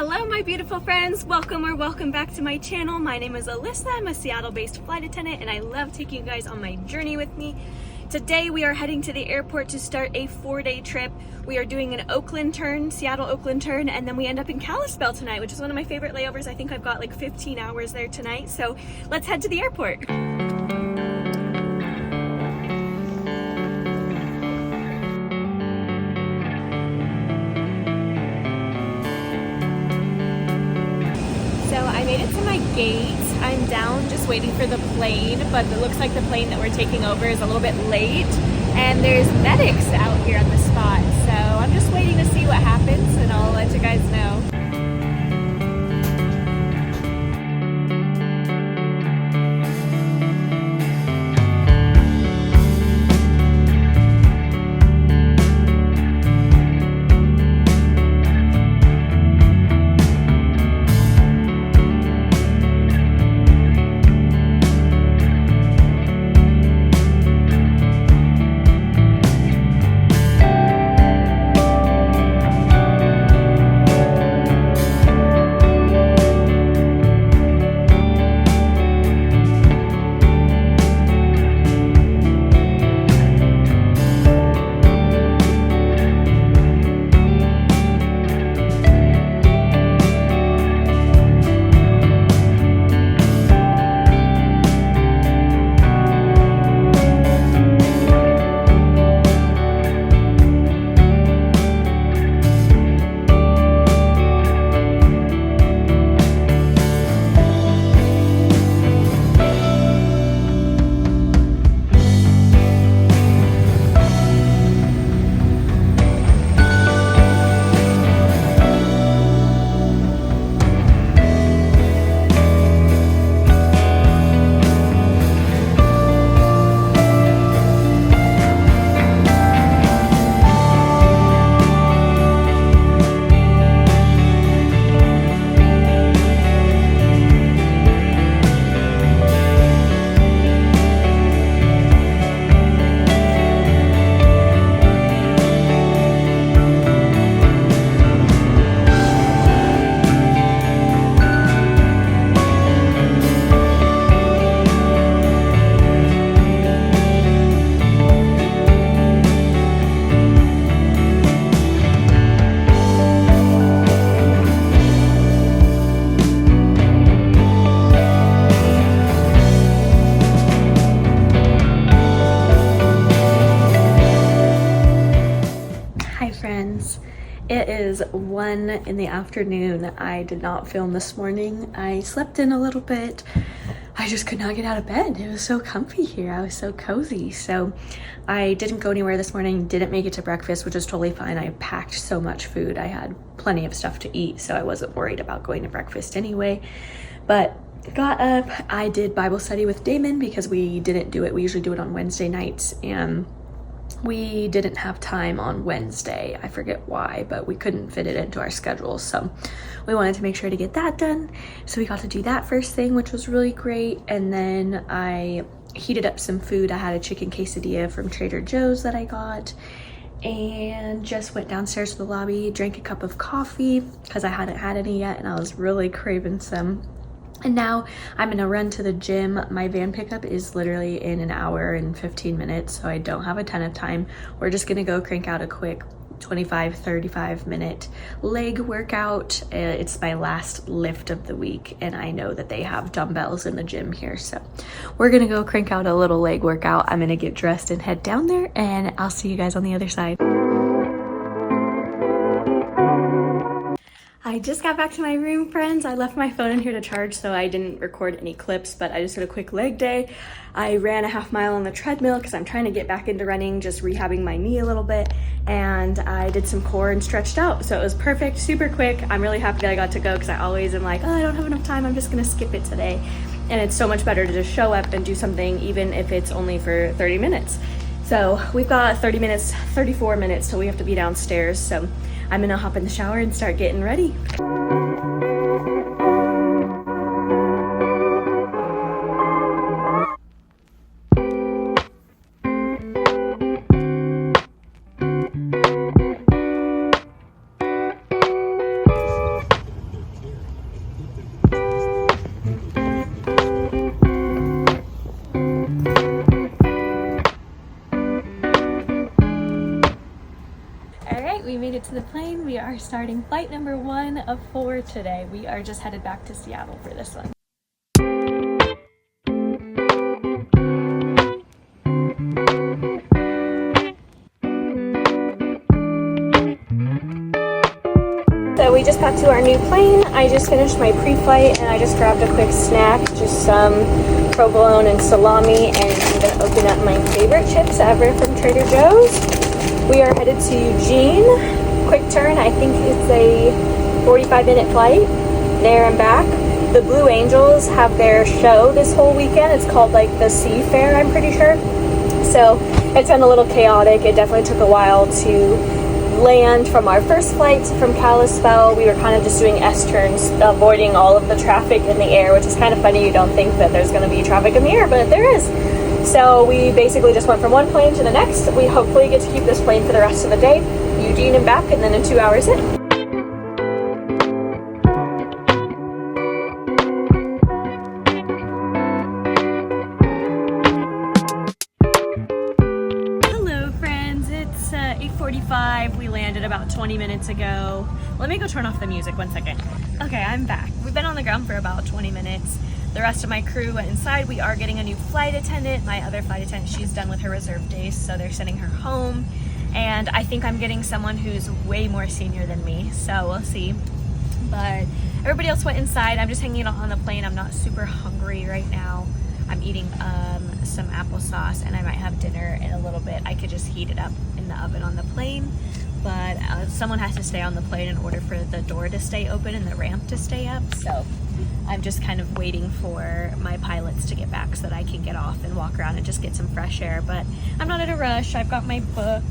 Hello my beautiful friends, welcome back to my channel. My name is Alyssa. I'm a Seattle-based flight attendant and I love taking you guys on my journey with me. Today we are heading to the airport to start a 4-day trip. We are doing an Oakland turn, Seattle-Oakland turn, and then we end up in Kalispell tonight, which is one of my favorite layovers. I think I've got like 15 hours there tonight, so let's head to the airport. I made it to my gate. I'm down just waiting for the plane, but it looks like the plane that we're taking over is a little bit late, and there's medics out here on the spot, so I'm just waiting to see what happens and I'll let you guys know. It is 1 in the afternoon. I did not film this morning. I slept in a little bit. I just could not get out of bed. It was so comfy here. I was so cozy. So I didn't go anywhere this morning, didn't make it to breakfast, which is totally fine. I packed so much food. I had plenty of stuff to eat, so I wasn't worried about going to breakfast anyway. But got up, I did Bible study with Damon because we didn't do it. We usually do it on Wednesday nights, and we didn't have time on Wednesday. I forget why, but we couldn't fit it into our schedule, so we wanted to make sure to get that done. So we got to do that first thing, which was really great. And then I heated up some food. I had a chicken quesadilla from Trader Joe's that I got, and just went downstairs to the lobby, drank a cup of coffee because I hadn't had any yet and I was really craving some. And now I'm gonna run to the gym. My van pickup is literally in an hour and 15 minutes, so I don't have a ton of time. We're just gonna go crank out a quick 25-35 minute leg workout. It's my last lift of the week, and I know that they have dumbbells in the gym here, so we're gonna go crank out a little leg workout. I'm gonna get dressed and head down there, and I'll see you guys on the other side. I just got back to my room, friends. I left my phone in here to charge, so I didn't record any clips, but I just did a quick leg day. I ran a half mile on the treadmill because I'm trying to get back into running, just rehabbing my knee a little bit, and I did some core and stretched out, so it was perfect, super quick. I'm really happy that I got to go because I always am like, oh, I don't have enough time, I'm just gonna skip it today. And it's so much better to just show up and do something, even if it's only for 30 minutes. So we've got 34 minutes till we have to be downstairs, so I'm gonna hop in the shower and start getting ready. are starting flight number 1 of 4 today. We are just headed back to Seattle for this one. So we just got to our new plane. I just finished my pre-flight and I just grabbed a quick snack, just some provolone and salami, and I'm gonna open up my favorite chips ever from Trader Joe's. We are headed to Eugene. Quick turn, I think it's a 45-minute flight there and back. The Blue Angels have their show this whole weekend. It's called like the Sea Fair, I'm pretty sure. So it's been a little chaotic. It definitely took a while to land from our first flight from Kalispell. We were kind of just doing S-turns, avoiding all of the traffic in the air, which is kind of funny. You don't think that there's going to be traffic in the air, but there is. So we basically just went from one plane to the next. We hopefully get to keep this plane for the rest of the day, Eugene and back, and then in 2 hours in. We landed about 20 minutes ago. Let me go turn off the music 1 second. Okay, I'm back. We've been on the ground for about 20 minutes. The rest of my crew went inside. We are getting a new flight attendant. My other flight attendant, she's done with her reserve days, so they're sending her home. And I think I'm getting someone who's way more senior than me, so we'll see. But everybody else went inside. I'm just hanging out on the plane. I'm not super hungry right now. I'm eating some applesauce, and I might have dinner in a little bit. I could just heat it up in the oven on the plane, but someone has to stay on the plane in order for the door to stay open and the ramp to stay up. So I'm just kind of waiting for my pilots to get back so that I can get off and walk around and just get some fresh air. But I'm not in a rush. I've got my book.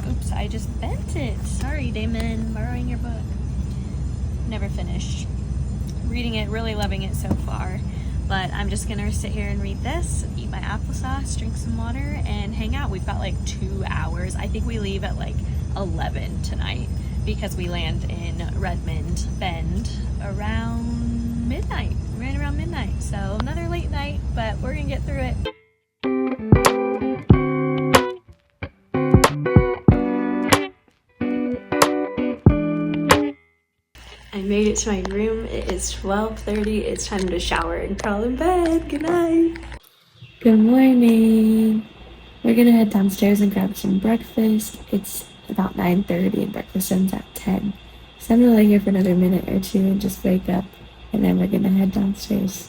Oops, I just bent it. Sorry, Damon, borrowing your book. Never finished reading it, really loving it so far. But I'm just gonna sit here and read this, eat my applesauce, drink some water, and hang out. We've got like 2 hours. I think we leave at like 11 tonight because we land in Redmond Bend around midnight, right around midnight. So another late night, but we're gonna get through it. I made it to my room. It is 12:30. It's time to shower and crawl in bed. Good night. Good morning. We're gonna head downstairs and grab some breakfast. It's about 9:30 and breakfast ends at 10. So I'm gonna lay here for another minute or two and just wake up, and then we're gonna head downstairs.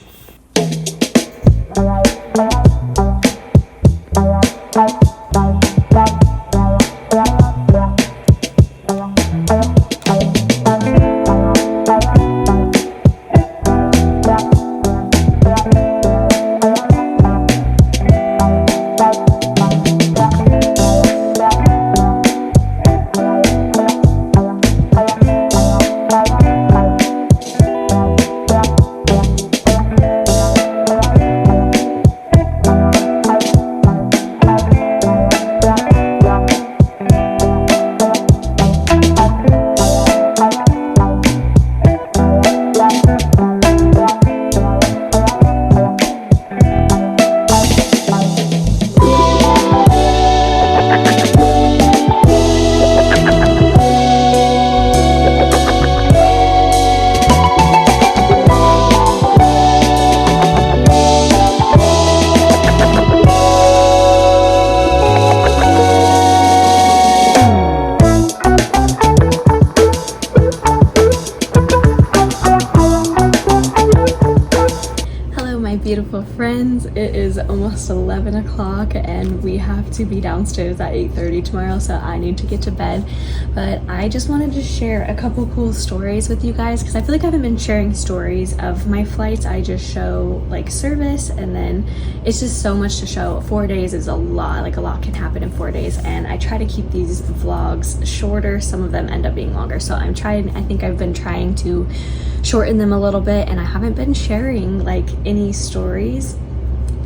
Beautiful friends, it is almost 11 o'clock and we have to be downstairs at 8:30 tomorrow, so I need to get to bed. But I just wanted to share a couple cool stories with you guys because I feel like I haven't been sharing stories of my flights. I just show like service, and then it's just so much to show. 4 days is a lot, like a lot can happen in 4 days, and I try to keep these vlogs shorter. Some of them end up being longer, so I think I've been trying to shorten them a little bit, and I haven't been sharing like any stories,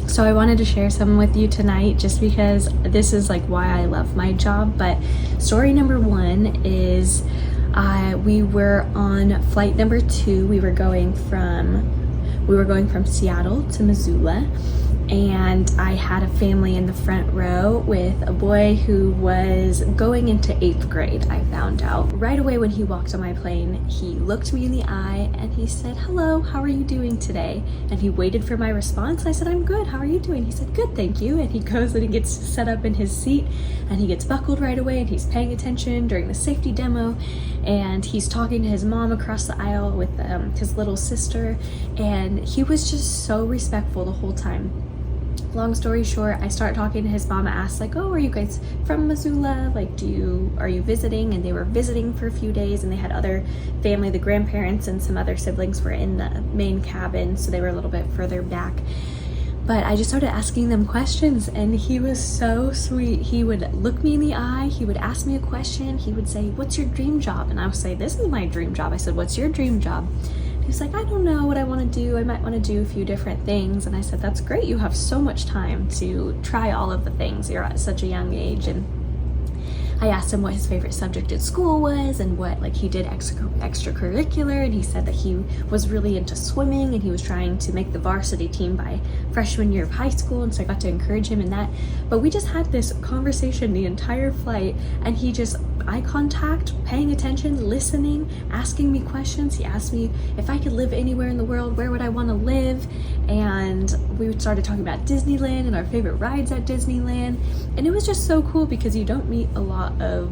so I wanted to share some with you tonight just because this is like why I love my job. But story number 1 is we were on flight number 2. We were going from Seattle to Missoula, and I had a family in the front row with a boy who was going into 8th grade. I found out right away when he walked on my plane. He looked me in the eye and he said, "Hello, how are you doing today?" And he waited for my response. I said, "I'm good, how are you doing?" He said, "Good, thank you." And he goes and he gets set up in his seat and he gets buckled right away, and he's paying attention during the safety demo, and he's talking to his mom across the aisle with his little sister, and he was just so respectful the whole time. Long story short, I start talking to his mom. I asked, like, "Oh, are you guys from Missoula? Like, are you visiting?" And they were visiting for a few days, and they had other family, the grandparents and some other siblings were in the main cabin, so they were a little bit further back. But I just started asking them questions, and he was so sweet. He would look me in the eye, he would ask me a question, he would say, "What's your dream job?" And I would say, "This is my dream job." I said, "What's your dream job?" He's like, "I don't know what I want to do. I might want to do a few different things." And I said, "That's great. You have so much time to try all of the things. You're at such a young age." And I asked him what his favorite subject at school was and what, like, he did extracurricular, and he said that he was really into swimming and he was trying to make the varsity team by freshman year of high school, and so I got to encourage him in that. But we just had this conversation the entire flight, and he just eye contact, paying attention, listening, asking me questions. He asked me if I could live anywhere in the world, where would I want to live? And we started talking about Disneyland and our favorite rides at Disneyland. And it was just so cool because you don't meet a lot of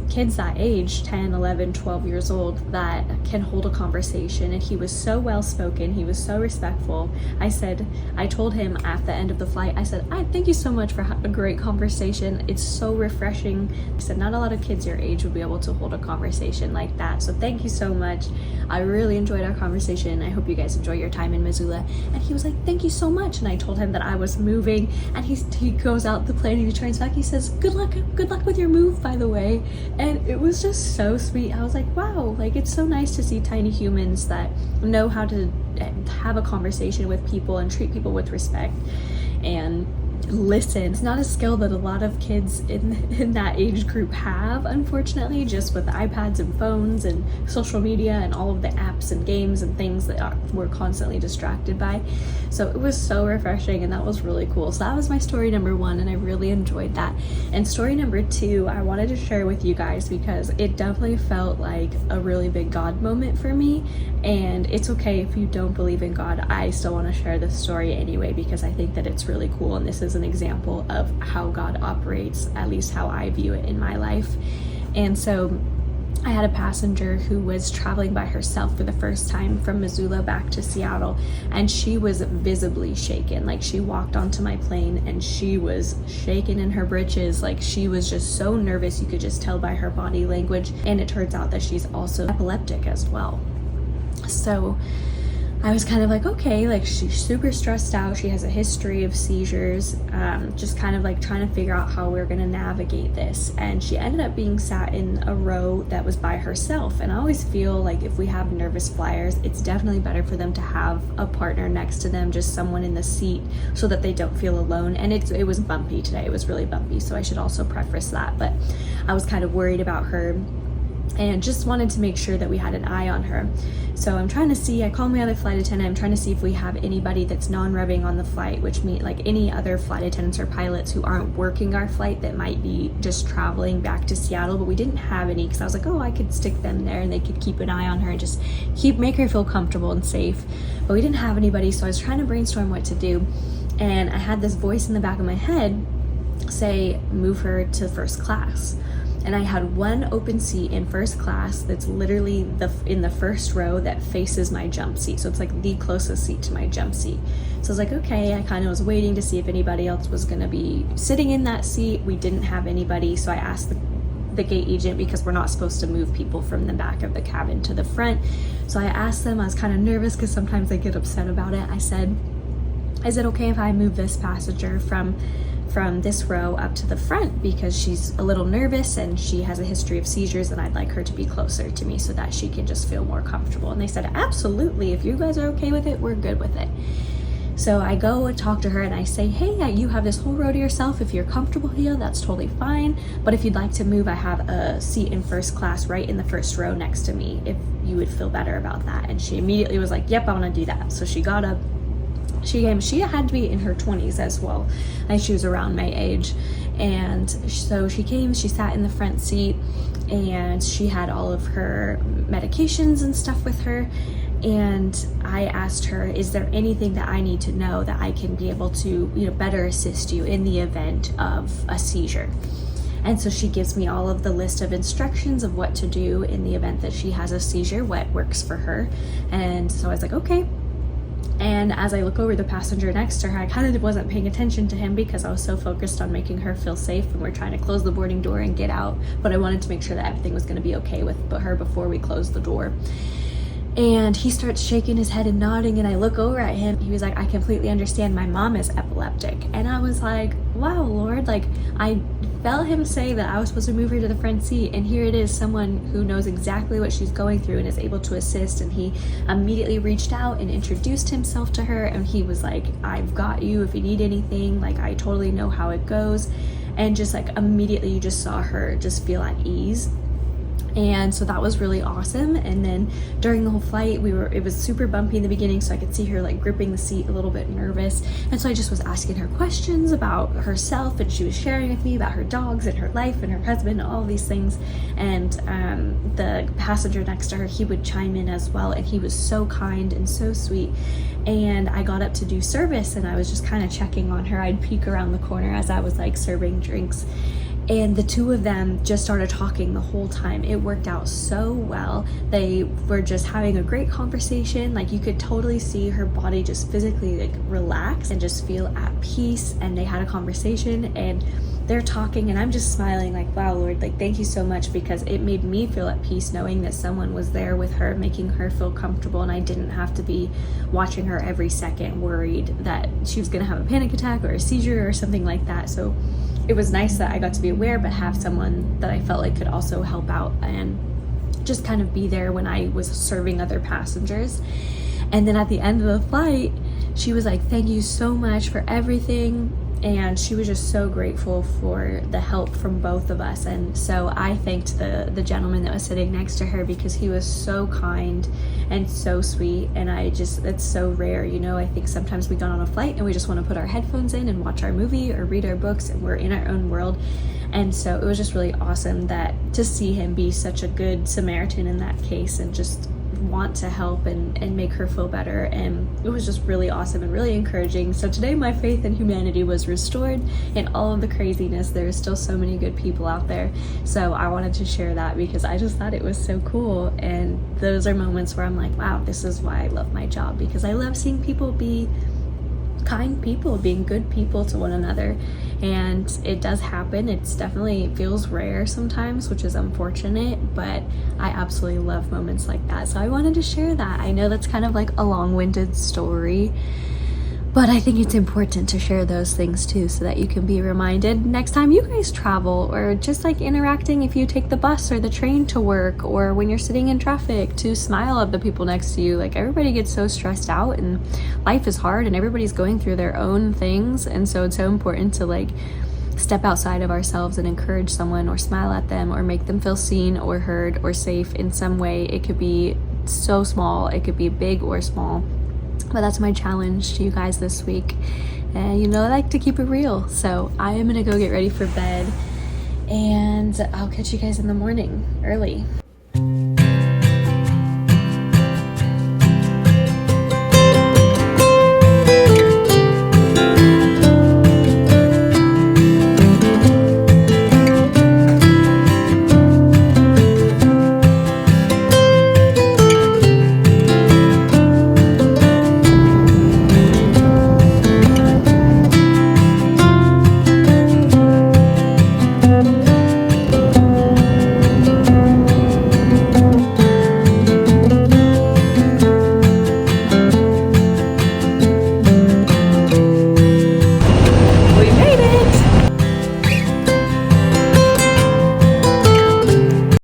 kids that age, 10, 11, 12 years old, that can hold a conversation. And he was so well spoken, he was so respectful. I told him at the end of the flight, I said, "I thank you so much for a great conversation. It's so refreshing." I said, "Not a lot of kids your age would be able to hold a conversation like that, so thank you so much. I really enjoyed our conversation. I hope you guys enjoy your time in Missoula." And he was like, "Thank you so much." And I told him that I was moving, and he goes out the plane and he turns back, he says, good luck with your move, by the way." And it was just so sweet. I was like, wow, like, it's so nice to see tiny humans that know how to have a conversation with people and treat people with respect and listen. It's not a skill that a lot of kids in that age group have, unfortunately, just with iPads and phones and social media and all of the apps and games and things that we're constantly distracted by. So it was so refreshing, and that was really cool. So that was my story number 1, and I really enjoyed that. And story number 2, I wanted to share with you guys because it definitely felt like a really big God moment for me. And it's okay if you don't believe in God. I still want to share this story anyway because I think that it's really cool, and this is an example of how God operates, at least how I view it in my life. And so I had a passenger who was traveling by herself for the first time from Missoula back to Seattle, and she was visibly shaken. Like, she walked onto my plane and she was shaking in her britches. Like, she was just so nervous. You could just tell by her body language. And it turns out that she's also epileptic as well. So I was kind of like, okay, like, she's super stressed out. She has a history of seizures, just kind of like trying to figure out how we're going to navigate this. And she ended up being sat in a row that was by herself. And I always feel like if we have nervous flyers, it's definitely better for them to have a partner next to them, just someone in the seat, so that they don't feel alone. And it was bumpy today. It was really bumpy. So I should also preface that. But I was kind of worried about her and just wanted to make sure that we had an eye on her. So I'm trying to see, I called my other flight attendant, I'm trying to see if we have anybody that's non-revving on the flight, which means like any other flight attendants or pilots who aren't working our flight that might be just traveling back to Seattle. But we didn't have any, because I was like, oh, I could stick them there and they could keep an eye on her and just make her feel comfortable and safe. But we didn't have anybody, so I was trying to brainstorm what to do. And I had this voice in the back of my head say, move her to first class. And I had one open seat in first class that's literally in the first row that faces my jump seat. So it's like the closest seat to my jump seat. So I was like, okay, I kind of was waiting to see if anybody else was going to be sitting in that seat. We didn't have anybody. So I asked the gate agent, because we're not supposed to move people from the back of the cabin to the front. So I asked them, I was kind of nervous because sometimes they get upset about it. I said, is it okay if I move this passenger from this row up to the front, because she's a little nervous and she has a history of seizures, and I'd like her to be closer to me so that she can just feel more comfortable. And they said, absolutely, if you guys are okay with it, we're good with it. So I go and talk to her and I say, hey, you have this whole row to yourself. If you're comfortable here, that's totally fine. But if you'd like to move, I have a seat in first class right in the first row next to me, if you would feel better about that. And she immediately was like, yep, I want to do that. So she got up She came, she had to be in her 20s as well, and she was around my age. And so she came, she sat in the front seat, and she had all of her medications and stuff with her. And I asked her, is there anything that I need to know that I can be able to, better assist you in the event of a seizure? And so she gives me all of the list of instructions of what to do in the event that she has a seizure, what works for her. And so I was like, okay. And as I look over the passenger next to her, I kind of wasn't paying attention to him because I was so focused on making her feel safe, and we're trying to close the boarding door and get out. But I wanted to make sure that everything was going to be okay with her before we closed the door. And he starts shaking his head and nodding, and I look over at him. He was like, I completely understand, my mom is epileptic. And I was like, wow, Lord, like I felt him say that I was supposed to move her to the front seat, and here it is, someone who knows exactly what she's going through and is able to assist. And he immediately reached out and introduced himself to her, and he was like, I've got you if you need anything, like I totally know how it goes. And just like immediately you just saw her just feel at ease. And so that was really awesome. And then during the whole flight, it was super bumpy in the beginning, so I could see her like gripping the seat, a little bit nervous. And so I just was asking her questions about herself, and she was sharing with me about her dogs and her life and her husband and all these things. And the passenger next to her, he would chime in as well, and he was so kind and so sweet. And I got up to do service, and I was just kind of checking on her. I'd peek around the corner as I was like serving drinks. And the two of them just started talking the whole time. It worked out so well. They were just having a great conversation. Like you could totally see her body just physically like relax and just feel at peace. And they had a conversation, and they're talking, and I'm just smiling like, wow, Lord, like thank you so much, because it made me feel at peace knowing that someone was there with her, making her feel comfortable, and I didn't have to be watching her every second worried that she was gonna have a panic attack or a seizure or something like that. So it was nice that I got to be aware, but have someone that I felt like could also help out and just kind of be there when I was serving other passengers. And then at the end of the flight, she was like, thank you so much for everything. And she was just so grateful for the help from both of us. And so I thanked the gentleman that was sitting next to her, because he was so kind and so sweet. And it's so rare, I think sometimes we go on a flight and we just want to put our headphones in and watch our movie or read our books, and we're in our own world. And so it was just really awesome to see him be such a good Samaritan in that case, and just want to help and make her feel better. And it was just really awesome and really encouraging. So today my faith in humanity was restored in all of the craziness. There are still so many good people out there, so I wanted to share that because I just thought it was so cool. And those are moments where I'm like, wow, this is why I love my job, because I love seeing people be kind people, being good people to one another. And it does happen. It feels rare sometimes, which is unfortunate, but I absolutely love moments like that. So I wanted to share that. I know that's kind of like a long-winded story, but I think it's important to share those things too, so that you can be reminded next time you guys travel, or just like interacting if you take the bus or the train to work, or when you're sitting in traffic, to smile at the people next to you. Like everybody gets so stressed out, and life is hard, and everybody's going through their own things. And so it's so important to like step outside of ourselves and encourage someone, or smile at them, or make them feel seen or heard or safe in some way. It could be so small, it could be big or small. But that's my challenge to you guys this week. And I like to keep it real. So I am gonna go get ready for bed, and I'll catch you guys in the morning early.